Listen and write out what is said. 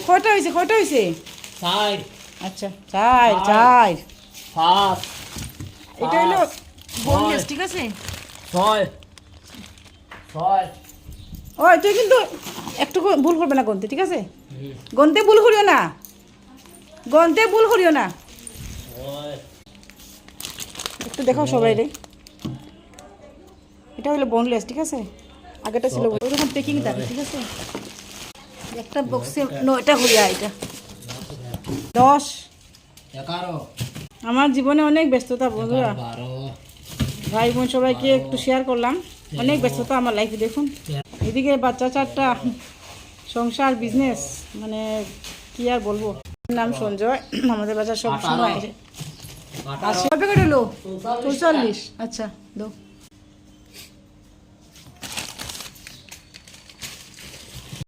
কয়টা হয়েছে? আচ্ছা, চার। এটা হলো বোনলেস, ঠিক আছে? ওই তুই কিন্তু একটু ভুল করবে না গন্তে, ঠিক আছে? গন্তে ভুল করিও না। একটু দেখাও সবাই রে। এটা হলো বোনলেস, ঠিক আছে? আগেটা ছিল ওরকম প্যাকিং থাকে, ঠিক আছে? একটা বক্সে 9টা হইয়া, এটা 10। আমার জীবনে অনেক ব্যস্ততা বন্ধুরা, ভাই বোন সবাইকে একটু শেয়ার করলাম। অনেক ব্যস্ততা আমার লাইফে, দেখুন। এদিকে বাচ্চা 4টা, সংসার, বিজনেস, মানে কি আর বলবো। নাম সঞ্জয়, আমাদের বাচ্চা সব সময় আসে। 40 আচ্ছা দাও।